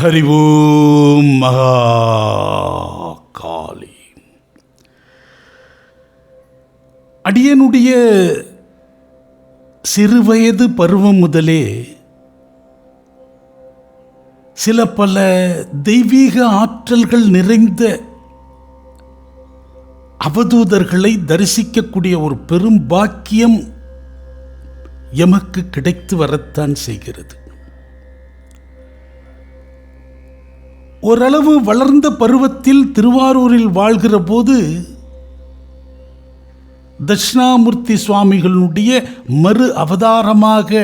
ஹரி ஓம் மகா காளி. அடியனுடைய சிறுவயது பருவம் முதலே சில பல தெய்வீக ஆற்றல்கள் நிறைந்த அவதூதர்களை தரிசிக்கக்கூடிய ஒரு பெரும் பாக்கியம் எமக்கு கிடைத்து வரத்தான் செய்கிறது. ஓரளவு வளர்ந்த பருவத்தில் திருவாரூரில் வாழ்கிற போது தட்சிணாமூர்த்தி சுவாமிகளுடைய மறு அவதாரமாக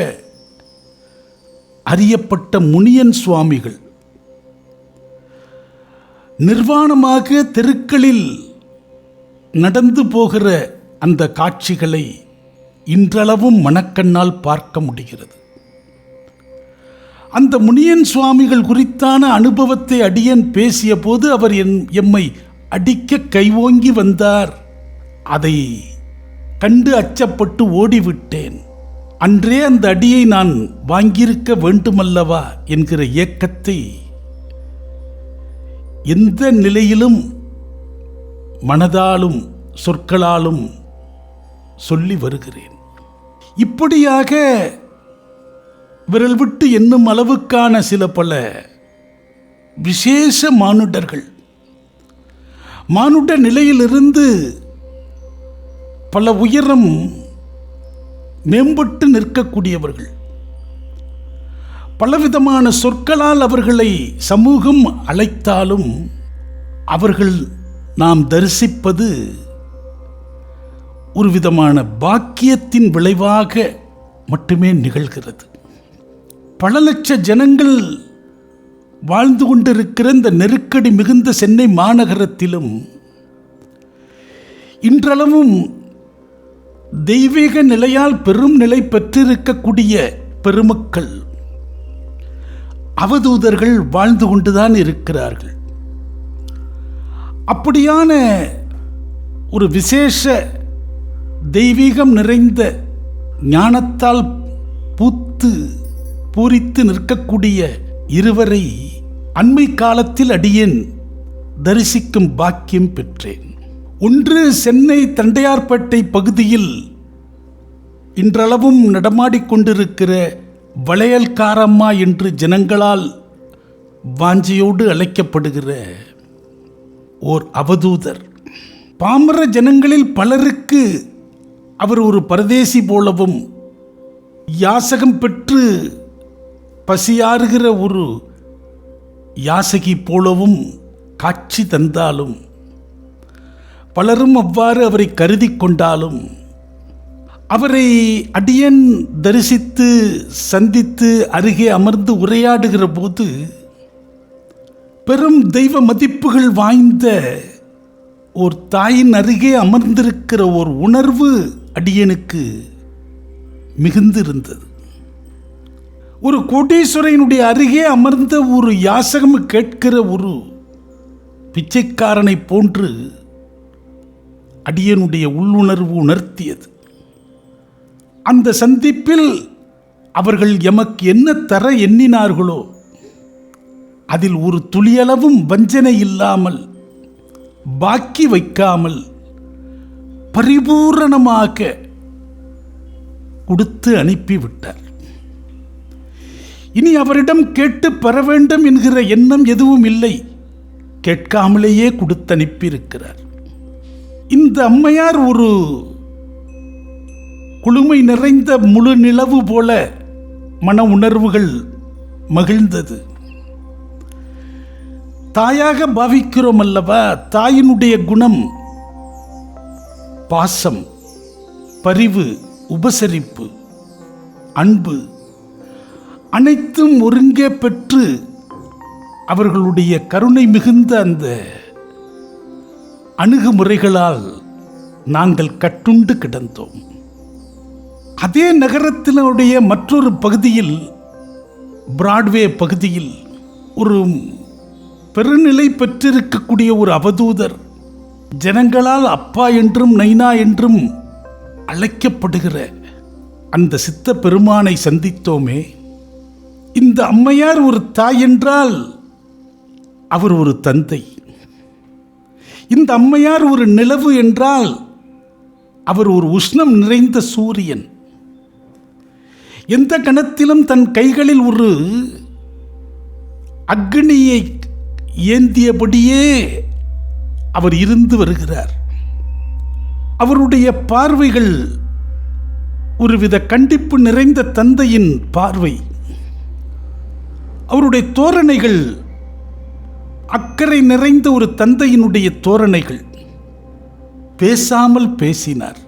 அறியப்பட்ட முனியன் சுவாமிகள் நிர்வாணமாக தெருக்களில் நடந்து போகிற அந்த காட்சிகளை இன்றளவும் மனக்கண்ணால் பார்க்க முடிகிறது. அந்த முனியன் சுவாமிகள் குறித்தான அனுபவத்தை அடியன் பேசிய போது அவர் எம்மை அடிக்க கைவோங்கி வந்தார். அதை கண்டு அச்சப்பட்டு ஓடிவிட்டேன். அன்றே அந்த அடியை நான் வாங்கியிருக்க வேண்டுமல்லவா என்கிற ஏக்கத்தை எந்த நிலையிலும் மனதாலும் சொற்களாலும் சொல்லி வருகிறேன். இப்படியாக விரல் விட்டு எண்ணும் அளவுக்கான சில பல விசேஷ மானுட நிலையிலிருந்து பல உயரம் மேம்பட்டு நிற்கக்கூடியவர்கள். பலவிதமான சொற்களால் அவர்களை சமூகம் அழைத்தாலும் அவர்கள் நாம் தரிசிப்பது ஒரு விதமான பாக்கியத்தின் விளைவாக மட்டுமே நிகழ்கிறது. பல லட்ச ஜனங்கள் வாழ்ந்து கொண்டிருக்கிற இந்த நெருக்கடி மிகுந்த சென்னை மாநகரத்திலும் இன்றளவும் தெய்வீக நிலையால் பெரும் நிலை பெற்றிருக்கக்கூடிய பெருமக்கள் அவதூதர்கள் வாழ்ந்து கொண்டுதான் இருக்கிறார்கள். அப்படியான ஒரு விசேஷ தெய்வீகம் நிறைந்த ஞானத்தால் பூரித்து நிற்கக்கூடிய இருவரை அண்மை காலத்தில் அடியேன் தரிசிக்கும் பாக்கியம் பெற்றேன். ஒன்று, சென்னை தண்டையார்பேட்டை பகுதியில் இன்றளவும் நடமாடிக்கொண்டிருக்கிற வளையல்காரம்மா என்று ஜனங்களால் வாஞ்சியோடு அழைக்கப்படுகிற ஓர் அவதூதர். பாமர ஜனங்களில் பலருக்கு அவர் ஒரு பரதேசி போலவும் யாசகம் பெற்று பசியாறுகிற ஒரு யாசகி போலவும் காட்சி தந்தாலும், பலரும் அவ்வாறு அவரை கருதி கொண்டாலும், அவரை அடியன் தரிசித்து சந்தித்து அருகே அமர்ந்து உரையாடுகிற போது பெரும் தெய்வ மதிப்புகள் வாய்ந்த ஒரு தாயின் அருகே அமர்ந்திருக்கிற ஒரு உணர்வு அடியனுக்கு மிகுந்திருந்தது. ஒரு கோடீஸ்வரனுடைய அருகே அமர்ந்த ஒரு யாசகம் கேட்கிற ஒரு பிச்சைக்காரனை போன்று அடியனுடைய உள்ளுணர்வு உணர்த்தியது. அந்த சந்திப்பில் அவர்கள் எமக்கு என்ன தர எண்ணினார்களோ அதில் ஒரு துளியளவும் வஞ்சனை இல்லாமல், பாக்கி வைக்காமல் பரிபூரணமாக கொடுத்து அனுப்பிவிட்டார். இனி அவரிடம் கேட்டு பெற வேண்டும் என்கிற எண்ணம் எதுவும் இல்லை. கேட்காமலேயே கொடுத்து அனுப்பியிருக்கிறார். இந்த அம்மையார் ஒரு குளுமை நிறைந்த முழு நிலவு போல மன உணர்வுகள் மகிழ்ந்தது. தாயாக பாவிக்கிறோம் அல்லவா? தாயினுடைய குணம் பாசம், பரிவு, உபசரிப்பு, அன்பு அனைத்தும் ஒருங்கே பெற்று அவர்களுடைய கருணை மிகுந்த அந்த அணுகுமுறைகளால் நாங்கள் கட்டுண்டு கிடந்தோம். அதே நகரத்தினுடைய மற்றொரு பகுதியில், பிராட்வே பகுதியில், ஒரு பெருநிலை பெற்றிருக்கக்கூடிய ஒரு அவதூதர் ஜனங்களால் அப்பா என்றும் நைனா என்றும் அழைக்கப்படுகிற அந்த சித்த பெருமானை சந்தித்தோமே. இந்த அம்மையார் ஒரு தாய் என்றால் அவர் ஒரு தந்தை. இந்த அம்மையார் ஒரு நிலவு என்றால் அவர் ஒரு உஷ்ணம் நிறைந்த சூரியன். எந்த கணத்திலும் தன் கைகளில் ஒரு அக்னியை ஏந்தியபடியே அவர் இருந்து வருகிறார். அவருடைய பார்வைகள் ஒருவித கண்டிப்பு நிறைந்த தந்தையின் பார்வை. அவருடைய தோரணைகள் அக்கறை நிறைந்த ஒரு தந்தையினுடைய தோரணைகள். பேசாமல் பேசினார்.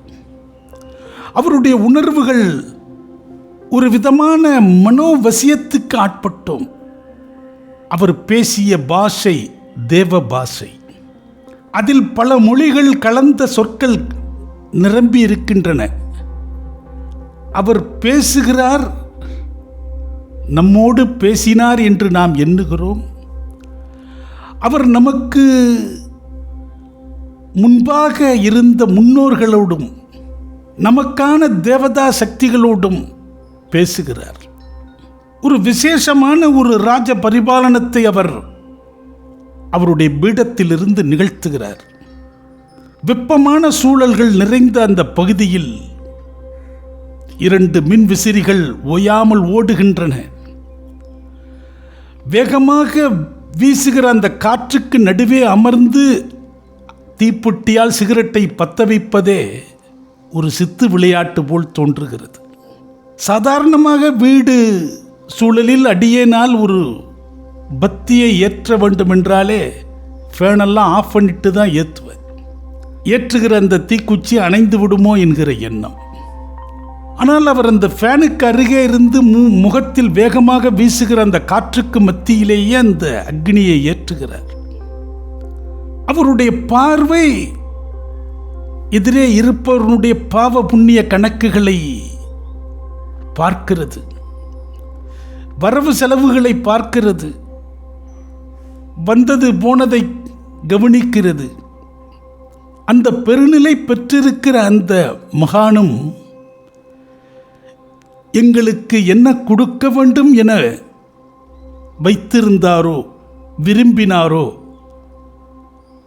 அவருடைய உணர்வுகள் ஒரு விதமான மனோவசியத்துக்கு ஆட்பட்டோம். அவர் பேசிய பாஷை தேவ பாஷை. அதில் பல மொழிகள் கலந்த சொற்கள் நிரம்பி இருக்கின்றன. அவர் பேசுகிறார், நம்மோடு பேசினார் என்று நாம் எண்ணுகிறோம். அவர் நமக்கு முன்பாக இருந்த முன்னோர்களோடும் நமக்கான தேவதா சக்திகளோடும் பேசுகிறார். ஒரு விசேஷமான ஒரு ராஜ பரிபாலனத்தை அவர் அவருடைய பீடத்திலிருந்து நிகழ்த்துகிறார். வெப்பமான சூழல்கள் நிறைந்த அந்த பகுதியில் 2 மின் விசிறிகள் ஓயாமல் ஓடுகின்றன. வேகமாக வீசுகிற அந்த காற்றுக்கு நடுவே அமர்ந்து தீப்பொட்டியால் சிகரெட்டை பத்த வைப்பதே ஒரு சித்து விளையாட்டு போல் தோன்றுகிறது. சாதாரணமாக வீடு சூழலில் அடியேனால் ஒரு பத்தியை ஏற்ற வேண்டுமென்றாலே ஃபேனெல்லாம் ஆஃப் பண்ணிட்டு தான் ஏற்றுவேன். ஏற்றுகிற அந்த தீக்குச்சி அணைந்து விடுமோ என்கிற எண்ணம். ஆனால் அவர் அந்த ஃபேனுக்கு அருகே இருந்து முகத்தில் வேகமாக வீசுகிற அந்த காற்றுக்கு மத்தியிலேயே அந்த அக்னியை ஏற்றுகிறார். அவருடைய பார்வை எதிரே இருப்பவர்களுடைய பாவ புண்ணிய கணக்குகளை பார்க்கிறது, வரவு செலவுகளை பார்க்கிறது, வந்தது போனதை கவனிக்கிறது. அந்த பெருநிலை பெற்றிருக்கிற அந்த மகானும் எங்களுக்கு என்ன கொடுக்க வேண்டும் என வைத்திருந்தாரோ விரும்பினாரோ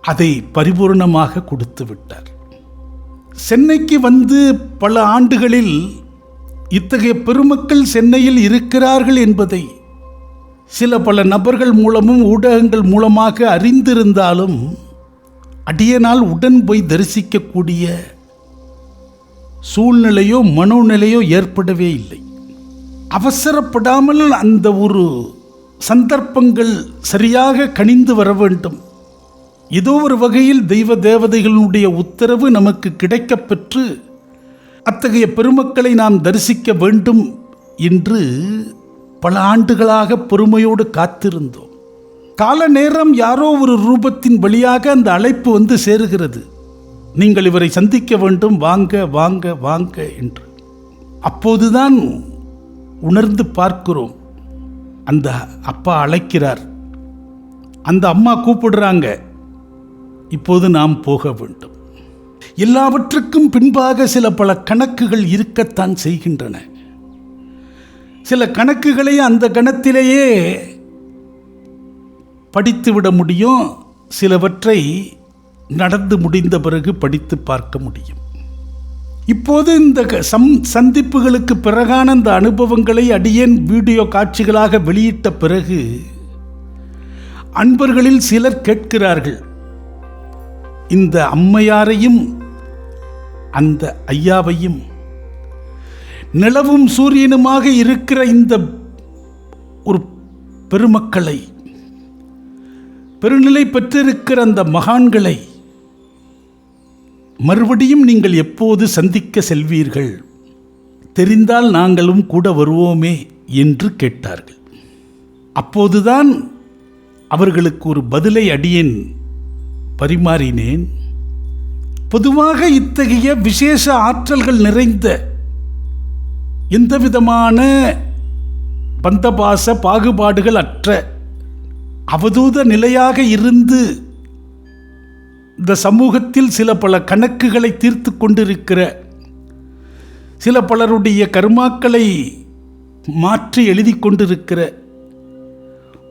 அதை பரிபூர்ணமாக கொடுத்து விட்டார். சென்னைக்கு வந்து பல ஆண்டுகளில் இத்தகைய பெருமக்கள் சென்னையில் இருக்கிறார்கள் என்பதை பல நபர்கள் மூலமும் ஊடகங்கள் மூலமாக அறிந்திருந்தாலும் அடியனால் உடன் போய் தரிசிக்கக்கூடிய சூழ்நிலையோ மனோநிலையோ ஏற்படவே இல்லை. அவசரப்படாமல் அந்த ஒரு சந்தர்ப்பங்கள் சரியாக கனிந்து வர வேண்டும். ஏதோ ஒரு வகையில் தெய்வ தேவதைகளுடைய உத்தரவு நமக்கு கிடைக்கப்பெற்று அத்தகைய பெருமக்களை நாம் தரிசிக்க வேண்டும் என்று பல ஆண்டுகளாக பொறுமையோடு காத்திருந்தோம். கால நேரம் யாரோ ஒரு ரூபத்தின் வழியாக அந்த அழைப்பு வந்து சேருகிறது. நீங்கள் இவரை சந்திக்க வேண்டும், வாங்க வாங்க வாங்க என்று. அப்போதுதான் உணர்ந்து பார்க்கிறோம். அந்த அப்பா அழைக்கிறார், அந்த அம்மா கூப்பிடுறாங்க, இப்போது நாம் போக வேண்டும். எல்லாவற்றுக்கும் பின்பாக பல கணக்குகள் இருக்கத்தான் செய்கின்றன. சில கணக்குகளை அந்த கணத்திலேயே படித்துவிட முடியும், சிலவற்றை நடந்து முடிந்த பிறகு படித்து பார்க்க முடியும். இப்போது இந்த சந்திப்புகளுக்கு பிறகான அந்த அனுபவங்களை அடியேன் வீடியோ காட்சிகளாக வெளியிட்ட பிறகு அன்பர்களில் சிலர் கேட்கிறார்கள், இந்த அம்மையாரையும் அந்த ஐயாவையும் நிலவும் சூரியனுமாக இருக்கிற இந்த ஒரு பெருமக்களை, பெருநிலை பெற்றிருக்கிற அந்த மகான்களை மறுபடியும் நீங்கள் எப்போது சந்திக்க செல்வீர்கள்? தெரிந்தால் நாங்களும் கூட வருவோமே என்று கேட்டார்கள். அப்போதுதான் அவர்களுக்கு ஒரு பதிலை அடியேன் பரிமாறினேன். பொதுவாக இத்தகைய விசேஷ ஆற்றல்கள் நிறைந்த எந்தவிதமான பந்தபாச பாகுபாடுகள் அற்ற அவதூத நிலையாக இருந்து இந்த சமூகத்தில் பல கணக்குகளை தீர்த்து கொண்டிருக்கிற பலருடைய கர்மாக்களை மாற்றி எழுதி கொண்டிருக்கிற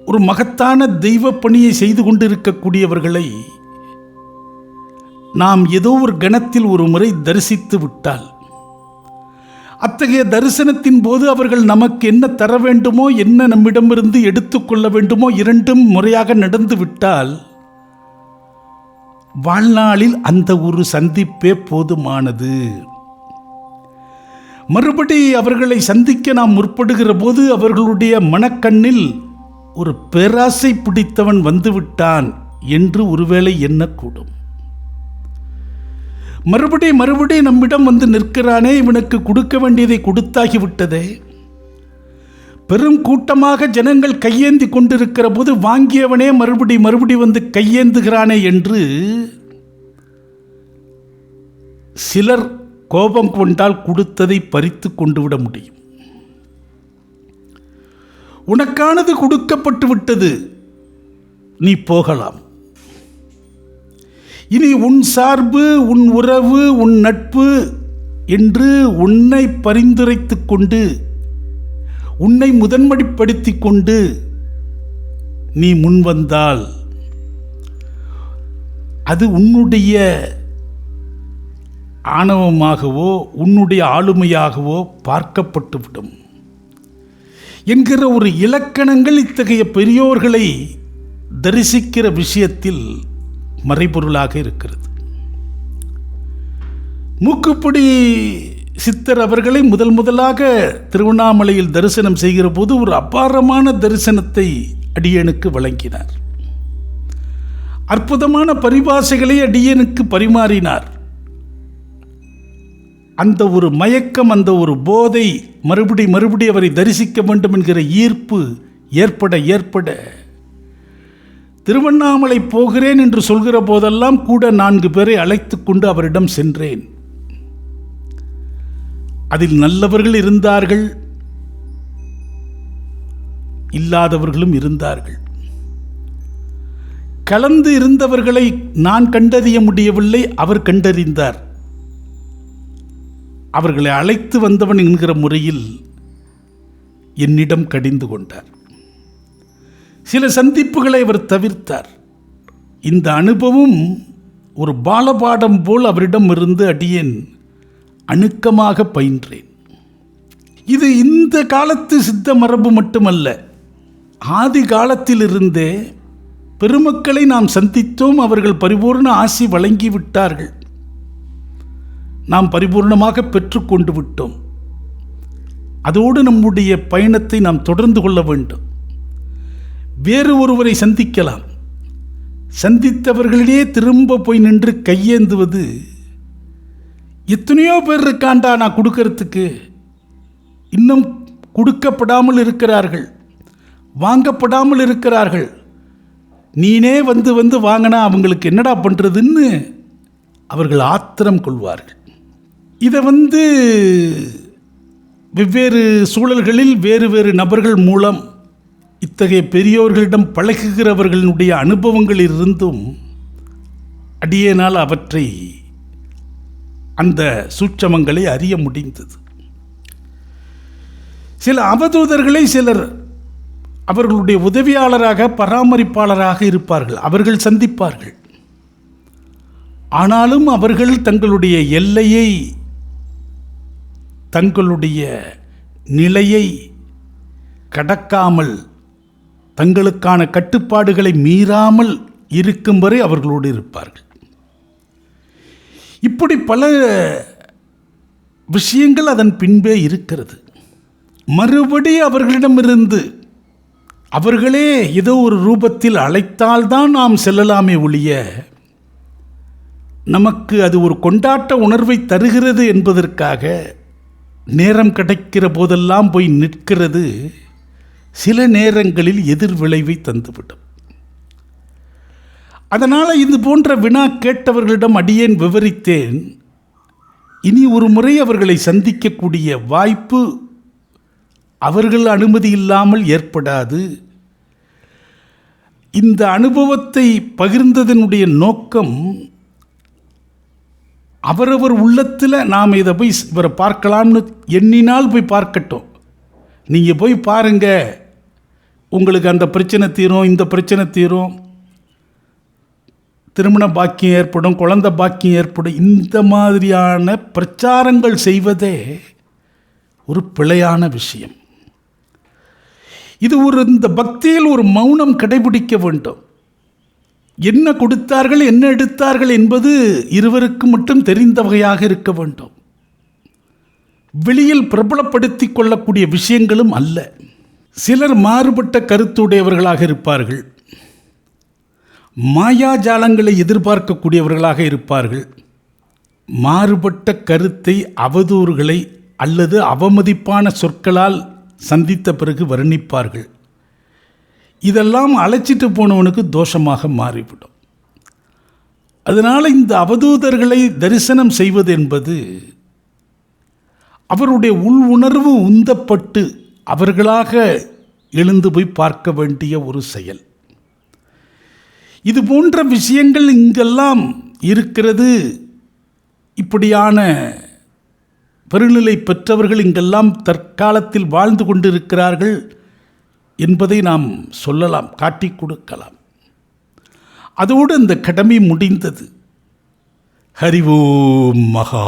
ஒரு மகத்தான தெய்வ பணியை செய்து கொண்டிருக்கக்கூடியவர்களை நாம் ஏதோ ஒரு கணத்தில் ஒரு முறை தரிசித்து விட்டால், அத்தகைய தரிசனத்தின் போது அவர்கள் நமக்கு என்ன தர வேண்டுமோ, என்ன நம்மிடமிருந்து எடுத்துக்கொள்ள வேண்டுமோ, இரண்டும் முறையாக நடந்து விட்டால் வாழ்நாளில் அந்த ஒரு சந்திப்பே போதுமானது. மறுபடி அவர்களை சந்திக்க நாம் முற்படுகிற போது அவர்களுடைய மனக்கண்ணில் ஒரு பேராசை பிடித்தவன் வந்துவிட்டான் என்று ஒருவேளை எண்ணக்கூடும். மறுபடி நம்மிடம் வந்து நிற்கிறானே, இவனுக்கு கொடுக்க வேண்டியதை கொடுத்தாகிவிட்டதே. பெரும் கூட்டமாக ஜனங்கள் கையேந்தி கொண்டிருக்கிற போது வாங்கியவனே மறுபடி வந்து கையேந்துகிறானே என்று சிலர் கோபம் கொண்டால் கொடுத்ததை பறித்து கொண்டு விட முடியும். உனக்கானது கொடுக்கப்பட்டு விட்டது, நீ போகலாம். இனி உன் சார்பு, உன் உறவு, உன் நட்பு என்று உன்னை பரிந்துரைத்து கொண்டு, உன்னை முதன்மைப்படுத்தி கொண்டு நீ முன்வந்தால் அது உன்னுடைய ஆணவமாகவோ உன்னுடைய ஆளுமையாகவோ பார்க்கப்பட்டுவிடும் என்கிற ஒரு இலக்கணங்கள் இத்தகைய பெரியோர்களை தரிசிக்கிற விஷயத்தில் மறைபொருளாக இருக்கிறது. மூக்குப்பொடி சித்தர் அவர்களை முதலாக திருவண்ணாமலையில் தரிசனம் செய்கிற போது ஒரு அபாரமான தரிசனத்தை அடியேனுக்கு வழங்கினார். அற்புதமான பரிபாசைகளை அடியேனுக்கு பரிமாறினார். அந்த ஒரு மயக்கம், அந்த ஒரு போதை, மறுபடி அவரை தரிசிக்க வேண்டும் என்கிற ஈர்ப்பு ஏற்பட திருவண்ணாமலை போகிறேன் என்று சொல்கிற போதெல்லாம் கூட 4 பேரை அழைத்து கொண்டு அவரிடம் சென்றேன். அதில் நல்லவர்கள் இருந்தார்கள், இல்லாதவர்களும் இருந்தார்கள். கலந்து இருந்தவர்களை நான் கண்டறிய முடியவில்லை, அவர் கண்டறிந்தார். அவர்களை அழைத்து வந்தவன் என்கிற முறையில் என்னிடம் கடிந்து கொண்டார். சில சந்திப்புகளை அவர் தவிர்த்தார். இந்த அனுபவம் ஒரு பாலபாடம் போல் அவரிடம் இருந்து அடியேன் அணுக்கமாக பயின்றேன். இது இந்த காலத்து சித்த மரபு மட்டுமல்ல, ஆதி காலத்திலிருந்தே பெருமக்களை நாம் சந்தித்தோம். அவர்கள் பரிபூர்ண ஆசி வழங்கிவிட்டார்கள், நாம் பரிபூர்ணமாக பெற்றுக்கொண்டு விட்டோம். அதோடு நம்முடைய பயணத்தை நாம் தொடர்ந்து கொள்ள வேண்டும். வேறு ஒருவரை சந்திக்கலாம், சந்தித்தவர்களிடையே திரும்ப போய் நின்று கையேந்துவது, எத்தனையோ பேர் இருக்காண்டா நான் கொடுக்கறதுக்கு, இன்னும் கொடுக்கப்படாமல் இருக்கிறார்கள், வாங்கப்படாமல் இருக்கிறார்கள், நீனே வந்து வாங்கினா அவங்களுக்கு என்னடா பண்ணுறதுன்னு அவர்கள் ஆத்திரம் கொள்வார்கள். இதை வெவ்வேறு சூழல்களில் வேறு நபர்கள் மூலம் இத்தகைய பெரியோர்களிடம் பழகுகிறவர்களுடைய அனுபவங்களில் இருந்தும் அடியேனால் அவற்றை, அந்த சூட்சமங்களை அறிய முடிந்தது. சில அவதூதர்களை சிலர் அவர்களுடைய உதவியாளராக, பராமரிப்பாளராக இருப்பார்கள், அவர்கள் சந்திப்பார்கள். ஆனாலும் அவர்கள் தங்களுடைய எல்லையை, தங்களுடைய நிலையை கடக்காமல், தங்களுக்கான கட்டுப்பாடுகளை மீறாமல் இருக்கும் வரை அவர்களோடு இருப்பார்கள். இப்படி பல விஷயங்கள் அதன் பின்பே இருக்கிறது. மறுபடி அவர்களிடமிருந்து அவர்களே ஏதோ ஒரு ரூபத்தில் அழைத்தால்தான் நாம் செல்லலாமே ஒழிய, நமக்கு அது ஒரு கொண்டாட்ட உணர்வை தருகிறது என்பதற்காக நேரம் கிடைக்கிற போதெல்லாம் போய் நிற்கிறது சில நேரங்களில் எதிர்விளைவை தந்துவிடும். அதனால் இது போன்ற வினா கேட்டவர்களிடம் அடியேன் விவரித்தேன். இனி ஒரு முறை அவர்களை சந்திக்கக்கூடிய வாய்ப்பு அவர்கள் அனுமதி இல்லாமல் ஏற்படாது. இந்த அனுபவத்தை பகிர்ந்ததனுடைய நோக்கம், அவரவர் உள்ளத்தில் நாம் இதை போய் இவரை பார்க்கலாம்னு எண்ணினால் போய் பார்க்கட்டும், நீங்கள் போய் பாருங்க, உங்களுக்கு அந்த பிரச்சனை தீரும், இந்த பிரச்சனை தீரும், திருமண பாக்கியம் ஏற்படும், குழந்தை பாக்கியம் ஏற்படும், இந்த மாதிரியான பிரச்சாரங்கள் செய்வதே ஒரு பிழையான விஷயம். இது இந்த பக்தியில் ஒரு மௌனம் கடைபிடிக்க வேண்டும். என்ன கொடுத்தார்கள், என்ன எடுத்தார்கள் என்பது இருவருக்கு மட்டும் தெரிந்த வகையாக இருக்க வேண்டும். வெளியில் பிரபலப்படுத்தி கொள்ளக்கூடிய விஷயங்களும் அல்ல. சிலர் மாறுபட்ட கருத்துடையவர்களாக இருப்பார்கள், மாயாஜாலங்களை எதிர்பார்க்கக்கூடியவர்களாக இருப்பார்கள். மாறுபட்ட கருத்தை, அவதூறுகளை அல்லது அவமதிப்பான சொற்களால் சந்தித்த பிறகு வர்ணிப்பார்கள். இதெல்லாம் அழைச்சிட்டு போனவனுக்கு தோஷமாக மாறிவிடும். அதனால் இந்த அவதூதர்களை தரிசனம் செய்வது என்பது அவருடைய உள் உணர்வு உந்தப்பட்டு அவர்களாக எழுந்து போய் பார்க்க வேண்டிய ஒரு செயல். இது போன்ற விஷயங்கள் இங்கெல்லாம் இருக்கிறது. இப்படியான பெருநிலை பெற்றவர்கள் இங்கெல்லாம் தற்காலத்தில் வாழ்ந்து கொண்டிருக்கிறார்கள் என்பதை நாம் சொல்லலாம், காட்டிக் கொடுக்கலாம். அதோடு அந்த கடமை முடிந்தது. ஹரி ஓம் மகா